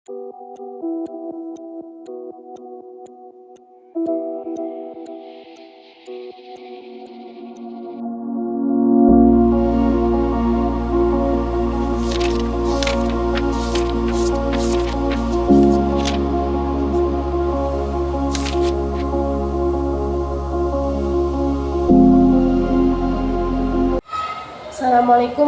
Assalamualaikum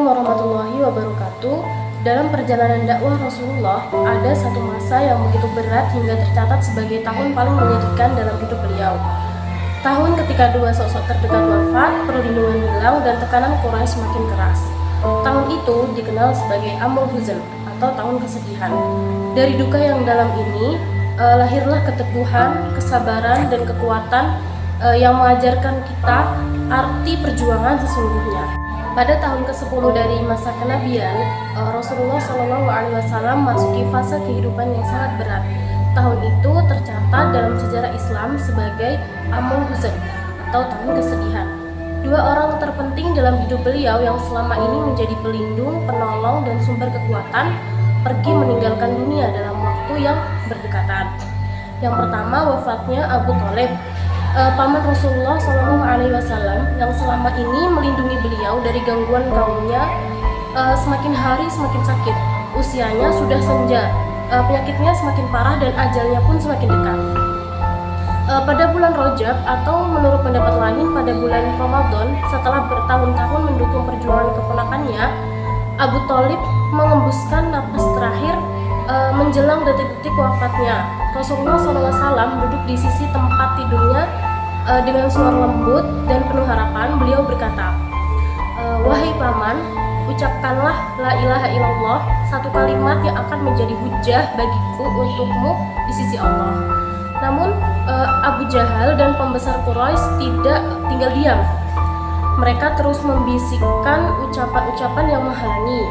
warahmatullahi wabarakatuh. Dalam perjalanan dakwah Rasulullah, ada satu masa yang begitu berat hingga tercatat sebagai tahun paling menyedihkan dalam hidup beliau. Tahun ketika dua sosok terdekat wafat, perlindungan hilang, dan tekanan Quraisy semakin keras. Tahun itu dikenal sebagai Amul Huzn atau tahun kesedihan. Dari duka yang dalam ini, lahirlah keteguhan, kesabaran, dan kekuatan yang mengajarkan kita arti perjuangan sesungguhnya. Pada tahun ke-10 dari masa kenabian, Rasulullah SAW masuki fase kehidupan yang sangat berat. Tahun itu tercatat dalam sejarah Islam sebagai Amul Huzn atau tahun kesedihan. Dua orang terpenting dalam hidup beliau yang selama ini menjadi pelindung, penolong, dan sumber kekuatan pergi meninggalkan dunia dalam waktu yang berdekatan. Yang pertama, wafatnya Abu Thalib, paman Rasulullah SAW yang selama ini melindungi beliau dari gangguan kaumnya. Semakin hari semakin sakit, usianya sudah senja, penyakitnya semakin parah dan ajalnya pun semakin dekat. Pada bulan Rajab atau menurut pendapat lain pada bulan Ramadan, setelah bertahun-tahun mendukung perjuangan keponakannya, Abu Thalib mengembuskan napas terakhir menjelang detik-detik wafatnya. Rasulullah SAW duduk di sisi tempat tidurnya dengan suara lembut dan penuh harapan. Beliau berkata, "Wahai paman, ucapkanlah la ilaha illallah, satu kalimat yang akan menjadi hujah bagiku untukmu di sisi Allah." Namun Abu Jahal dan pembesar Quraisy tidak tinggal diam. Mereka terus membisikkan ucapan-ucapan yang menghalangi,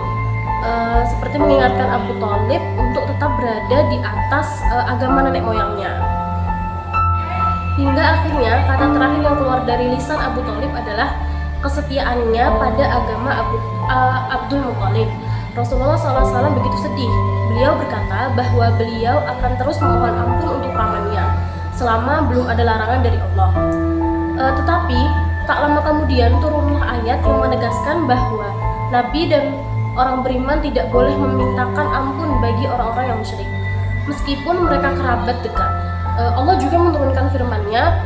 seperti mengingatkan Abu Thalib untuk tetap berada di atas agama nenek moyangnya. Hingga akhirnya kata terakhir yang keluar dari lisan Abu Thalib adalah kesetiaannya pada agama Abdul Muthalib. Rasulullah SAW begitu sedih. Beliau berkata bahwa beliau akan terus memohon ampun untuk pamannya selama belum ada larangan dari Allah. Tetapi tak lama kemudian turunlah ayat yang menegaskan bahwa Nabi dan orang beriman tidak boleh memintakan ampun bagi orang-orang yang musyrik, meskipun mereka kerabat dekat. Allah juga menurunkan firman-Nya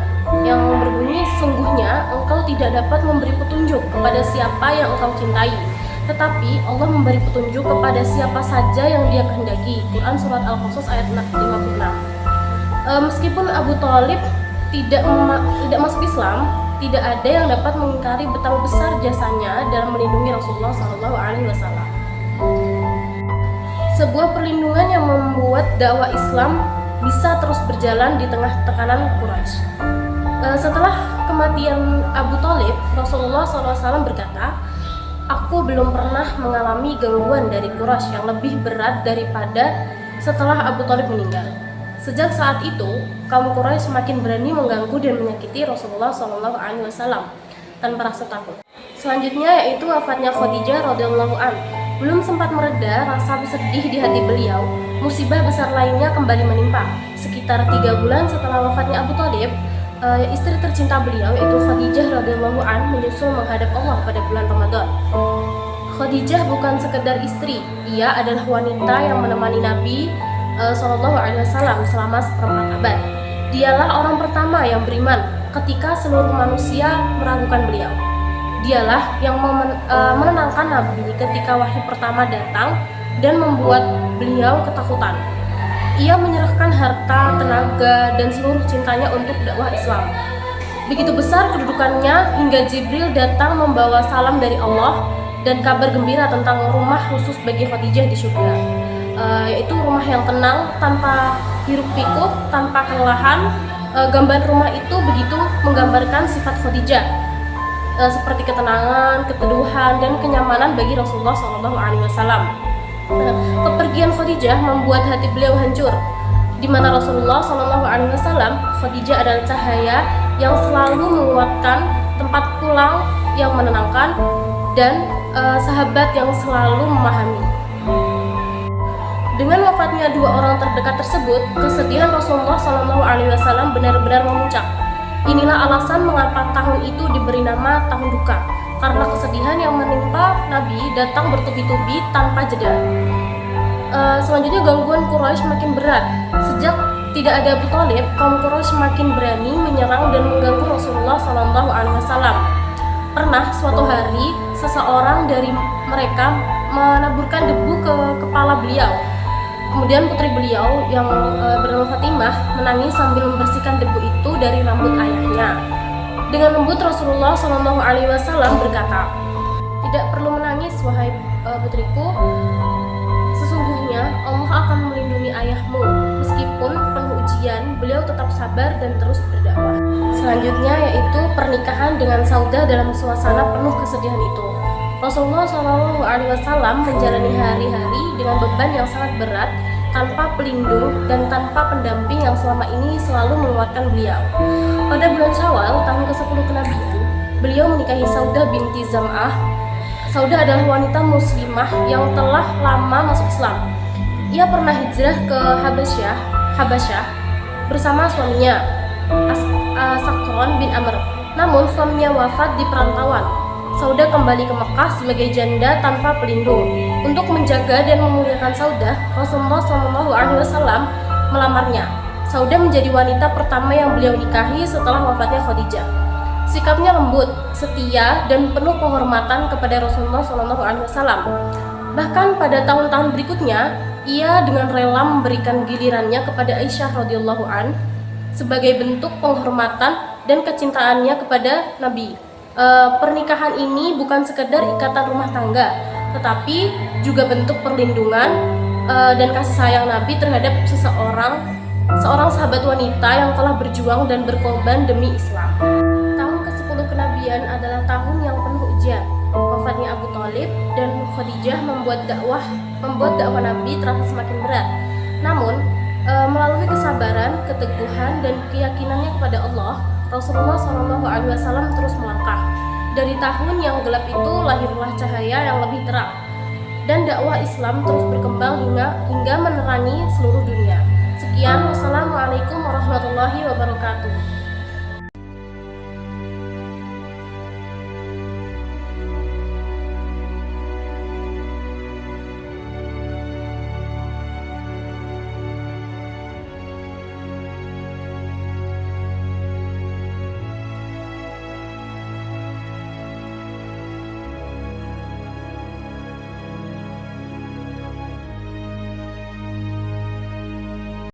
yang berbunyi, "Sungguhnya engkau tidak dapat memberi petunjuk kepada siapa yang engkau cintai, tetapi Allah memberi petunjuk kepada siapa saja yang Dia kehendaki." Quran Surat Al-Qasas ayat 56. Meskipun Abu Thalib tidak masuk Islam, tidak ada yang dapat mengingkari betapa besar jasanya dalam melindungi Rasulullah SAW. Sebuah perlindungan yang membuat dakwah Islam bisa terus berjalan di tengah tekanan Quraisy. Setelah kematian Abu Thalib, Rasulullah SAW berkata, "Aku belum pernah mengalami gangguan dari Quraisy yang lebih berat daripada setelah Abu Thalib meninggal." Sejak saat itu, kaum Quraisy semakin berani mengganggu dan menyakiti Rasulullah SAW tanpa rasa takut. Selanjutnya yaitu wafatnya Khadijah radhiyallahu anha. Belum sempat mereda rasa sedih di hati beliau, musibah besar lainnya kembali menimpa. Sekitar 3 bulan setelah wafatnya Abu Thalib, istri tercinta beliau yaitu Khadijah radhiyallahu anha menyusul menghadap Allah pada bulan Ramadan. Khadijah bukan sekedar istri, ia adalah wanita yang menemani Nabi SAW selama seperempat abad. Dialah orang pertama yang beriman ketika seluruh manusia meragukan beliau. Dialah yang menenangkan Nabi ketika wahyu pertama datang dan membuat beliau ketakutan. Ia menyerahkan harta, tenaga, dan seluruh cintanya untuk dakwah Islam. Begitu besar kedudukannya hingga Jibril datang membawa salam dari Allah dan kabar gembira tentang rumah khusus bagi Khadijah di surga, yaitu rumah yang tenang, tanpa hiruk pikuk, tanpa kelelahan. Gambar rumah itu begitu menggambarkan sifat Khadijah, seperti ketenangan, keteduhan, dan kenyamanan bagi Rasulullah SAW. Kepergian Khadijah membuat hati beliau hancur, di mana Rasulullah SAW, Khadijah adalah cahaya yang selalu menguatkan, tempat pulang yang menenangkan, dan sahabat yang selalu memahami. Dengan wafatnya dua orang dekat tersebut, kesedihan Rasulullah SAW benar-benar memuncak. Inilah alasan mengapa tahun itu diberi nama tahun duka, karena kesedihan yang menimpa Nabi datang bertubi-tubi tanpa jeda. Selanjutnya gangguan Quraisy makin berat. Sejak tidak ada Abu Thalib, kaum Quraisy makin berani menyerang dan mengganggu Rasulullah SAW. Pernah suatu hari seseorang dari mereka menaburkan debu ke kepala beliau. Kemudian putri beliau yang bernama Fatimah menangis sambil membersihkan debu itu dari rambut ayahnya. Dengan lembut Rasulullah SAW berkata, "Tidak perlu menangis, wahai putriku. Sesungguhnya Allah akan melindungi ayahmu. Meskipun penuh ujian, beliau tetap sabar dan terus berdakwah." Selanjutnya yaitu pernikahan dengan Saudah dalam suasana penuh kesedihan itu. Rasulullah SAW menjalani hari-hari dengan beban yang sangat berat, tanpa pelindung dan tanpa pendamping yang selama ini selalu menguatkan beliau. Pada bulan Syawal tahun ke-10 kenabian, beliau menikahi Saudah binti Zam'ah. Saudah adalah wanita muslimah yang telah lama masuk Islam. Ia pernah hijrah ke Habasyah bersama suaminya Sakron bin Amr. Namun suaminya wafat di perantauan. Saudah kembali ke Mekah sebagai janda tanpa pelindung. Untuk menjaga dan memuliakan Saudah, Rasulullah SAW melamarnya. Saudah menjadi wanita pertama yang beliau nikahi setelah wafatnya Khadijah. Sikapnya lembut, setia, dan penuh penghormatan kepada Rasulullah SAW. Bahkan pada tahun-tahun berikutnya, ia dengan rela memberikan gilirannya kepada Aisyah radhiyallahu an sebagai bentuk penghormatan dan kecintaannya kepada Nabi. Pernikahan ini bukan sekedar ikatan rumah tangga, tetapi juga bentuk perlindungan dan kasih sayang Nabi terhadap seorang sahabat wanita yang telah berjuang dan berkorban demi Islam. Tahun ke-10 kenabian adalah tahun yang penuh ujian. Wafatnya Abu Thalib dan Khadijah membuat dakwah Nabi terasa semakin berat. Namun, melalui kesabaran, keteguhan, dan keyakinannya kepada Allah, Rasulullah SAW terus melangkah. Dari tahun yang gelap itu lahirlah cahaya yang lebih terang, dan dakwah Islam terus berkembang hingga menerangi seluruh dunia. Sekian, wassalamualaikum warahmatullahi wabarakatuh.